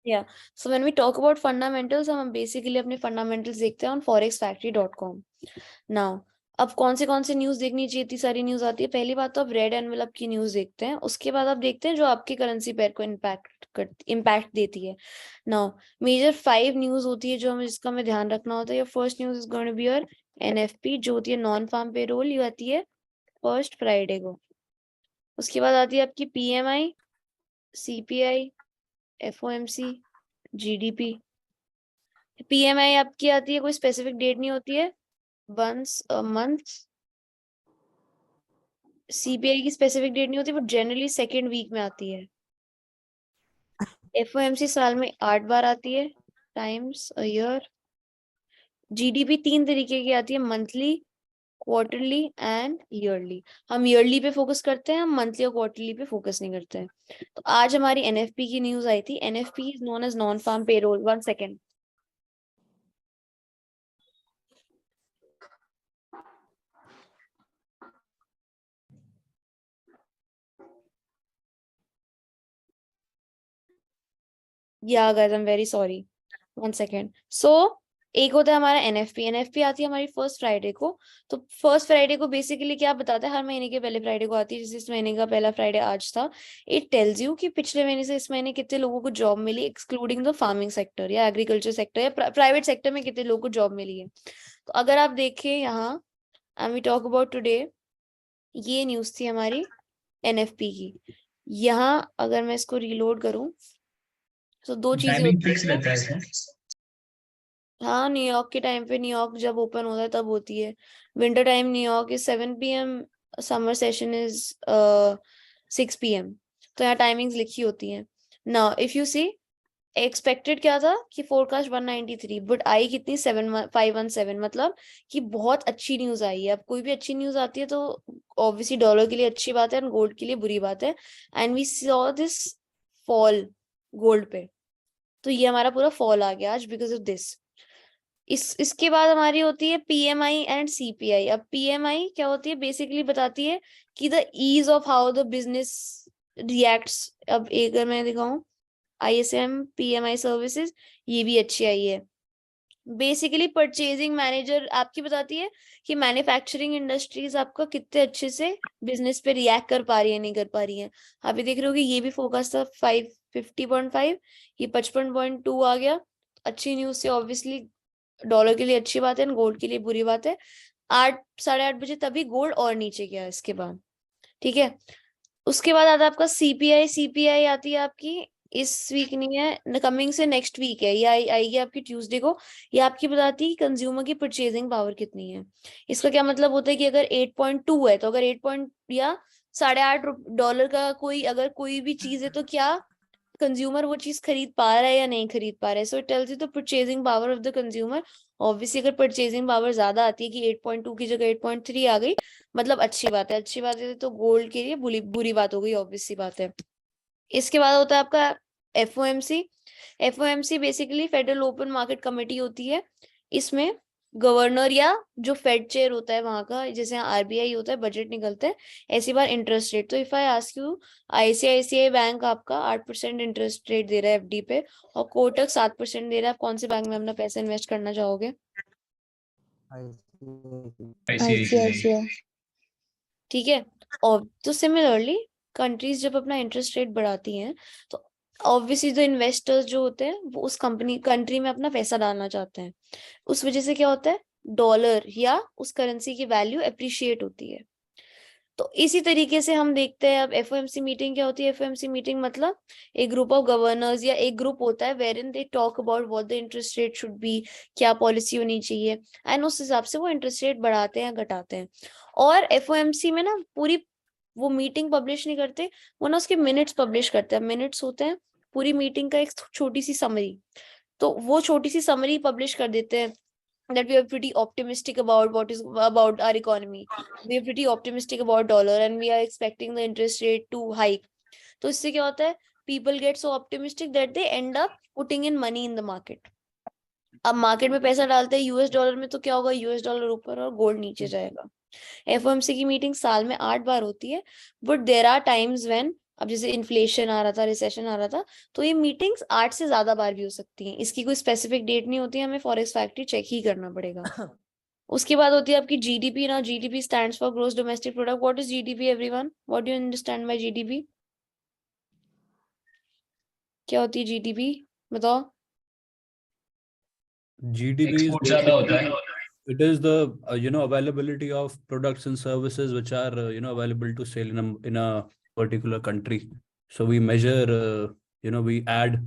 या so when we talk about fundamentals, हम basically अपने फंडामेंटल्स देखते हैं ऑन forexfactory.com. नाउ अब कौन से न्यूज देखनी चाहिए, इतनी सारी न्यूज आती है। पहली बात तो आप रेड एनवेलप की न्यूज देखते हैं, उसके बाद आप देखते हैं जो आपकी करेंसी पेयर को इम्पैक्ट देती है। नाउ मेजर 5 न्यूज होती है जो हमें, जिसका हमें ध्यान रखना होता है। Your first news is going to be your NFP, जो होती है नॉन फार्म पेरोल, ये आती है फर्स्ट फ्राइडे को। उसके बाद आती है आपकी PMI, CPI, FOMC, GDP. PMI आपकी आती है, कोई स्पेसिफिक डेट नहीं होती है, वंस अ मंथ। सीपीआई की स्पेसिफिक डेट नहीं होती, बट जनरली सेकेंड वीक में आती है। एफओएमसी साल में 8 बार आती है, टाइम्स अ ईयर। जीडीपी 3 तरीके की आती है, मंथली, क्वार्टरली एंड ईयरली। हम ईयरली पे फोकस करते हैं, हम मंथली और क्वार्टरली पे फोकस नहीं करते हैं। तो आज हमारी एनएफपी की न्यूज आई थी। NFP is known as non farm payroll. 1 second. Yeah guys I am very sorry, 1 second. So एक होता है हमारा एनएफपी। एनएफपी आती है हमारी फर्स्ट फ्राइडे को। तो फर्स्ट फ्राइडे को बेसिकली क्या बताता है, हर महीने के पहले फ्राइडे को आती है, जैसे इस महीने का पहला फ्राइडे आज था। इट टेल्स यू कि पिछले महीने से इस महीने कितने लोगों को जॉब मिली, एक्सक्लूडिंग द फार्मिंग सेक्टर या एग्रीकल्चर सेक्टर या प्राइवेट सेक्टर में कितने लोगों को जॉब मिली है। तो अगर आप देखें यहाँ, and we talk about today, ये न्यूज थी हमारी एनएफपी की। यहाँ अगर मैं इसको रीलोड करूं, तो दो चीजें टाइमिंग होती फिक्स है। रहता है इसमें। हाँ, न्यूयॉर्क के टाइम पे, न्यूयॉर्क जब ओपन होता है तब होती है। Winter time New York is 7 PM, summer session is 6 PM। तो यहाँ टाइमिंग्स लिखी होती हैं। Now if you see, expected क्या था कि फोरकास्ट 193, बट आई कितनी 7517, मतलब कि बहुत अच्छी न्यूज आई है। अब कोई भी अच्छी न्यूज आती है तो ऑब्वियसली डॉलर के लिए अच्छी बात है एंड गोल्ड के लिए बुरी बात है। And we saw this fall gold पे। तो ये हमारा पूरा फॉल आ गया आज बिकॉज ऑफ दिस। इसके बाद हमारी होती है पीएमआई एंड सीपीआई। अब पीएमआई क्या होती है, बेसिकली बताती है कि the ease of how the business reacts. अब एक अगर मैं दिखाऊं, आईएसएम पीएमआई सर्विसेज, ये भी अच्छी आई है। बेसिकली परचेजिंग मैनेजर आपकी बताती है कि मैन्युफैक्चरिंग इंडस्ट्रीज आपका कितने अच्छे से बिजनेस पे रिएक्ट कर पा रही है, नहीं कर पा रही है। आप ये देख रहे हो कि ये भी फोकस था 550.5, ये 55.2 आ गया। अच्छी न्यूज से ऑब्वियसली डॉलर के लिए अच्छी बात है, गोल्ड के लिए बुरी बात है। 8 8:30 बजे तभी गोल्ड और नीचे गया इसके बाद। ठीक है, उसके बाद आता है आपका सीपीआई। सीपीआई आती है आपकी इस वीक नहीं है, कमिंग से नेक्स्ट वीक है, ये आएगी आपकी ट्यूसडे को। ये आपकी बताती है कंज्यूमर की परचेजिंग पावर कितनी है। इसका क्या मतलब होता है कि अगर 8.2 है, तो अगर 8 पॉइंट या $8.5 का कोई अगर कोई भी चीज है, तो क्या कंज्यूमर वो चीज खरीद पा रहा है या नहीं खरीद पा रहा है। So it tells you the purchasing power of the consumer. Obviously अगर परचेजिंग पावर ज्यादा आती है कि 8.2 की जगह 8.3 आ गई, मतलब अच्छी बात है। अच्छी बात है तो गोल्ड के लिए बुरी बुरी बात हो गई, ऑब्वियस सी बात है। इसके बाद होता है आपका FOMC. FOMC basically federal open market committee होती है। इसमें गवर्नर या जो फेड चेयर होता है वहां का, जैसे यहाँ आरबीआई होता है, बजट निकलते हैं। ऐसी बार इंटरेस्ट रेट, तो if I ask you, ICICI bank आपका 8% इंटरेस्ट रेट दे रहा है एफडी पे, और कोटक 7% दे रहा है। आप कौन से बैंक में अपना पैसा इन्वेस्ट करना चाहोगे? आईसीआईसीआई। आईसीआईसीआई। ठीक है। और तो सिमिलरली कंट्रीज जब अपना इंटरेस्ट रेट बढ़ाती हैं, तो ऑब्वियसली जो इन्वेस्टर्स जो होते हैं वो उस कंट्री में अपना पैसा डालना चाहते हैं। उस वजह से क्या होता है, डॉलर या उस करेंसी की वैल्यू अप्रिशिएट होती है। तो इसी तरीके से हम देखते हैं अब एफओएमसी मीटिंग क्या होती है। एफओएमसी मीटिंग मतलब एक ग्रुप ऑफ गवर्नर्स या एक ग्रुप होता है where in they talk about what the interest rate should be, क्या पॉलिसी होनी चाहिए, एंड उस हिसाब से वो इंटरेस्ट रेट बढ़ाते हैं घटाते हैं। और एफओएमसी में ना पूरी वो मीटिंग पब्लिश नहीं करते, वो ना उसके मिनट्स पब्लिश करते हैं। मिनट्स होते हैं पूरी मीटिंग का एक छोटी सी समरी, तो वो छोटी सी समरी पब्लिश कर देते हैं that we are pretty optimistic about what is about our economy. We are pretty optimistic about dollar and we are expecting the interest rate to hike. तो इससे क्या होता है, people get so optimistic that they end up putting in money in the market. अब market में पैसा डालते हैं यूएस डॉलर में, तो क्या होगा, यूएस डॉलर ऊपर और गोल्ड नीचे जाएगा। एफओएमसी की मीटिंग साल में 8 बार होती है, but there are times when अब जैसे इन्फ्लेशन आ रहा था, रिसेशन आ रहा था, तो ये मीटिंग्स 8 से ज्यादा बार भी हो सकती हैं। इसकी कोई स्पेसिफिक डेट नहीं होती, हमें फॉरेक्स फैक्ट्री चेक ही करना पड़ेगा। उसके बाद होती है आपकी जीडीपी ना। GDP stands for gross domestic product. What is GDP everyone? What do you understand by GDP? क्या होती है जीडीपी, बताओ। GDP is एक्सपोर्ट ज्यादा होता है। basically, it is the availability of products and services which are available to sell in a particular country. So we measure we add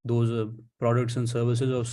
those products and services of